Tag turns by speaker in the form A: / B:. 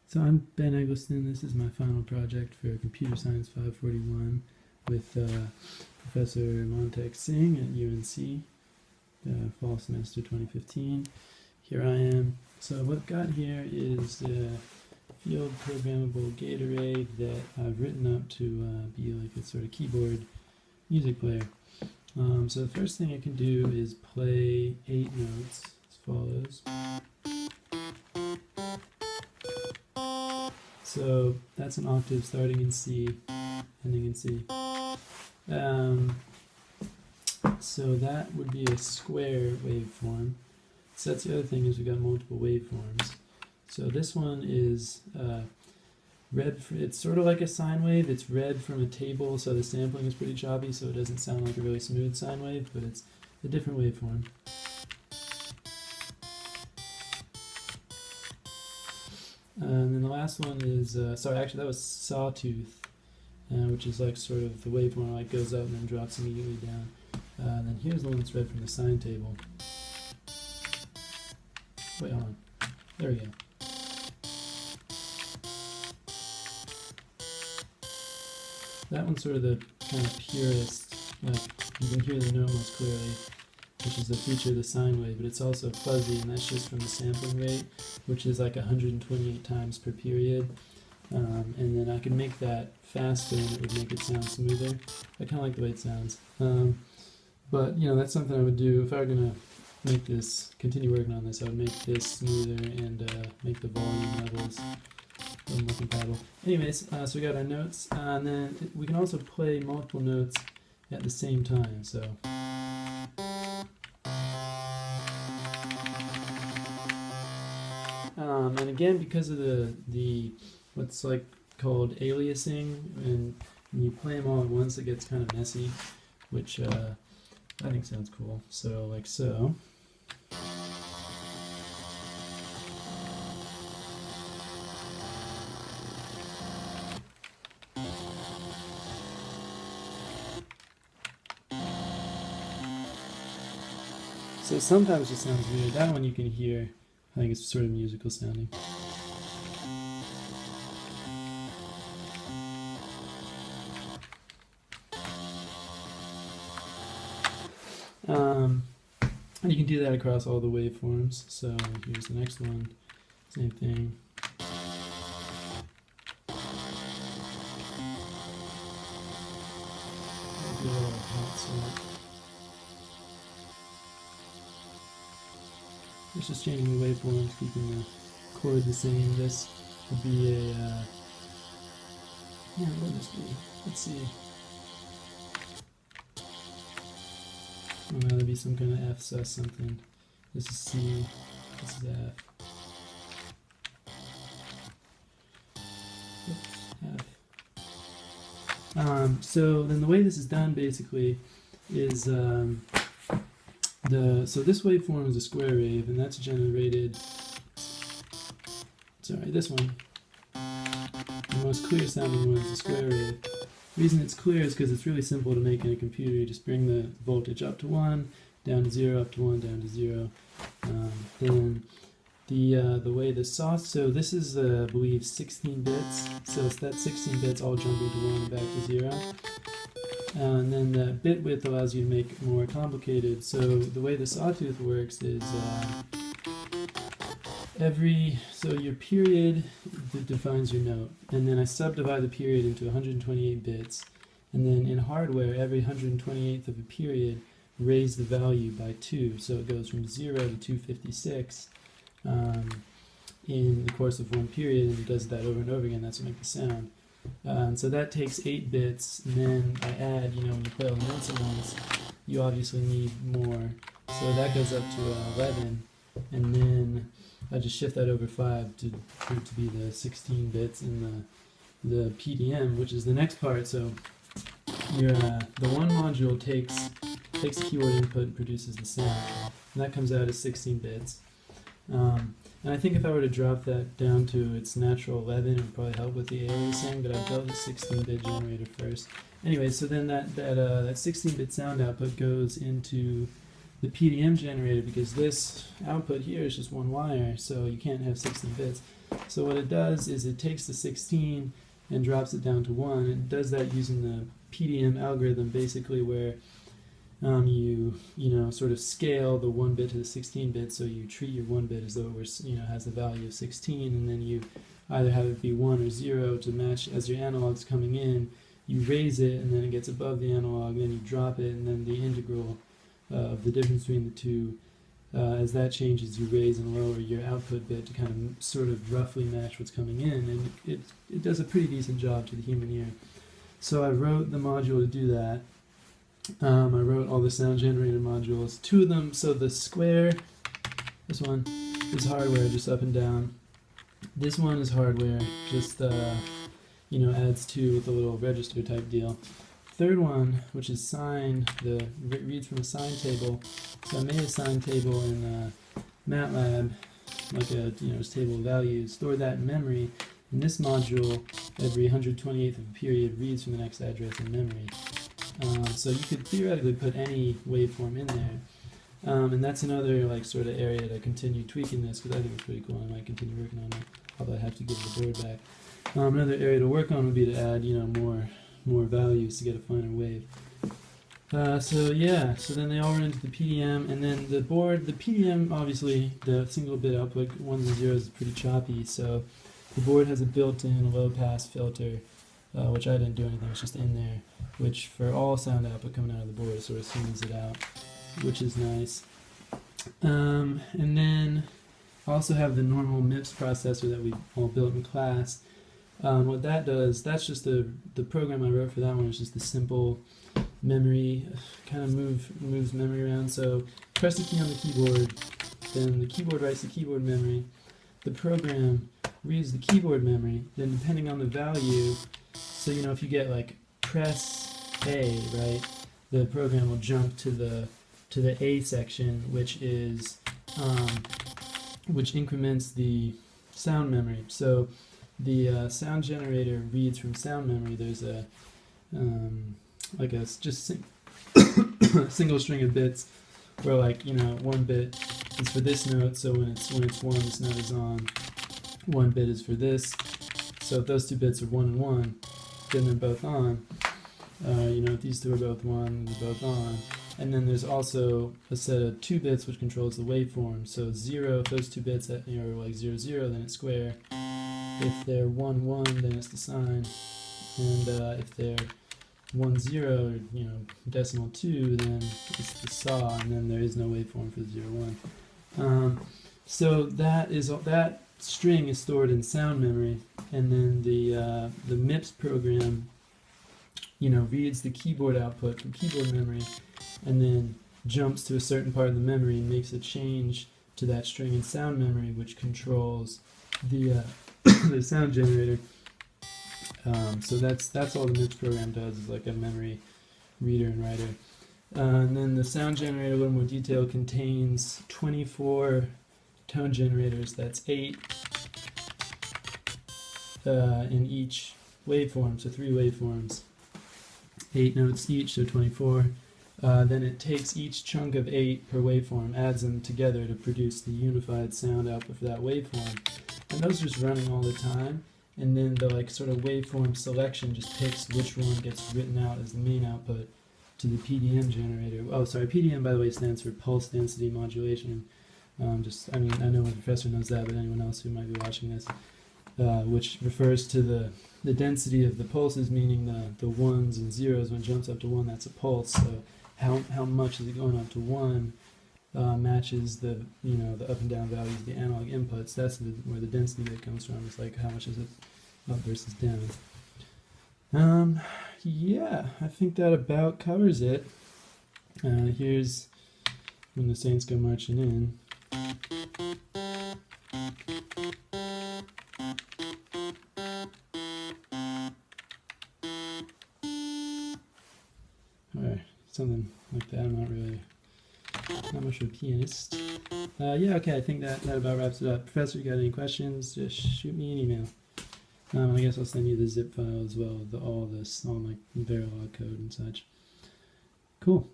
A: So I'm Ben Eggleston. This is my final project for Computer Science 541 with Professor Montek Singh at UNC, fall semester 2015. Here I am. So what I've got here is a field programmable gate array that I've written up to be like a sort of keyboard music player. So the first thing I can do is play 8 notes as follows. So that's an octave starting in C, ending in C. So that would be a square waveform. So that's the other thing, is we've got multiple waveforms. So this one is read, it's sort of like a sine wave. It's read from a table, so the sampling is pretty choppy, so it doesn't sound like a really smooth sine wave, but it's a different waveform. And then the last one is, sorry, actually that was sawtooth, which is like sort of the waveform like goes up and then drops immediately down. And then here's the one that's read from the sine table. Wait, hold on. There we go. That one's sort of the kind of purest, like you can hear the note most clearly, which is the feature of the sine wave, but it's also fuzzy, and that's just from the sampling rate, which is like 128 times per period. And then I can make that faster and it would make it sound smoother. I kind of like the way it sounds. But you know, that's something I would do if I were going to make this, continue working on this. I would make this smoother and make the volume levels a little more compatible. Anyways, so we got our notes, and then we can also play multiple notes at the same time. So and again, because of the what's like called aliasing, and when you play them all at once, it gets kind of messy, which I think sounds cool. So like so. So sometimes it sounds weird. That one you can hear. I think it's sort of musical sounding. And you can do that across all the waveforms. So here's the next one. Same thing. It's just changing the waveforms, keeping the chord the same. This would be a, yeah, what would this be? Let's see. Oh, that'd be some kind of F sus something. This is C, this is F. Oops, F. So then the way this is done basically is so this waveform is a square wave, and that's generated, sorry, this one, the most clear sounding one is a square wave. The reason it's clear is because it's really simple to make in a computer. You just bring the voltage up to 1, down to 0, up to 1, down to 0. Then the way the sauce, so this is I believe 16 bits, so it's that 16 bits all jumping to 1 and back to 0. And then the bit width allows you to make it more complicated. So the way the sawtooth works is so your period defines your note, and then I subdivide the period into 128 bits, and then in hardware, every 128th of a period raise the value by 2, so it goes from 0 to 256 in the course of one period, and it does that over and over again. That's what makes the sound. So that takes 8 bits, and then I add, you know, when you play all the notes at once, you obviously need more, so that goes up to 11, and then I just shift that over 5 to prove to be the 16 bits in the PDM, which is the next part. So your the one module takes the keyword input and produces the sound, and that comes out as 16 bits. And I think if I were to drop that down to its natural 11, it would probably help with the aliasing, but I built a 16-bit generator first. Anyway, so then that 16-bit sound output goes into the PDM generator, because this output here is just one wire, so you can't have 16 bits. So what it does is it takes the 16 and drops it down to 1. It does that using the PDM algorithm, basically, where you know, sort of scale the 1 bit to the 16 bit, so you treat your 1 bit as though it were, you know, has the value of 16, and then you either have it be 1 or 0 to match as your analog's coming in. You raise it, and then it gets above the analog, then you drop it, and then the integral of the difference between the two, as that changes, you raise and lower your output bit to kind of sort of roughly match what's coming in, and it does a pretty decent job to the human ear. So I wrote the module to do that. I wrote all the sound generator modules, 2 of them. So the square, this one is hardware, just up and down. This one is hardware, just you know, adds 2 with a little register type deal. Third one, which is sine, reads from a sine table. So I made a sine table in MATLAB, like a table of values. Store that in memory. And this module, every 128th of a period, reads from the next address in memory. So you could theoretically put any waveform in there. And that's another like sort of area to continue tweaking this, because I think it's pretty cool. I might continue working on it, although I have to give the board back. Another area to work on would be to add more values to get a finer wave. So yeah, so then they all run into the PDM, and then the board, the PDM, obviously the single bit output 1s and 0s is pretty choppy, so the board has a built-in low pass filter, which I didn't do anything, it's just in there, which for all sound output coming out of the board sort of smooths it out, which is nice. And then I also have the normal MIPS processor that we all built in class. What that does, that's just the program I wrote for that one. Is just the simple memory, kind of moves memory around. So press the key on the keyboard, then the keyboard writes the keyboard memory. The program reads the keyboard memory. Then depending on the value, so you know, if you get like press A, right, the program will jump to the A section, which is which increments the sound memory. So the sound generator reads from sound memory. There's a like a just single string of bits, where like 1 bit is for this note. So when it's 1, this note is on. 1 bit is for this. So if those 2 bits are 1 and 1, then they're both on. If these 2 are both 1, they're both on. And then there's also a set of 2 bits which controls the waveform. So 0, if those 2 bits are like 0, 0, then it's square. If they're 1, 1, then it's the sine. And if they're 1, 0, decimal 2, then it's the saw, and then there is no waveform for the 0, 1. So that string is stored in sound memory, and then the MIPS program, reads the keyboard output from keyboard memory, and then jumps to a certain part of the memory and makes a change to that string in sound memory, which controls the the sound generator. So that's all the MIPS program does, is like a memory reader and writer. And then the sound generator, a little more detail, contains 24 tone generators. That's 8 in each waveform, so 3 waveforms, 8 notes each, so 24. Then it takes each chunk of 8 per waveform, adds them together to produce the unified sound output for that waveform. And those are just running all the time. And then the sort of waveform selection just picks which one gets written out as the main output to the PDM generator. Oh, sorry, PDM, by the way, stands for pulse density modulation. I know my professor knows that, but anyone else who might be watching this, which refers to the density of the pulses, meaning the 1s and 0s. When it jumps up to 1, that's a pulse. So how much is it going up to 1 matches the up and down values of the analog inputs. That's where the density bit comes from. It's like how much is it up versus down. Yeah, I think that about covers it. Here's when the Saints go marching in. Or something like that. I'm not much of a pianist. Yeah, okay, I think that about wraps it up. Professor, you got any questions? Just shoot me an email. I guess I'll send you the zip file as well, all my Verilog code and such. Cool.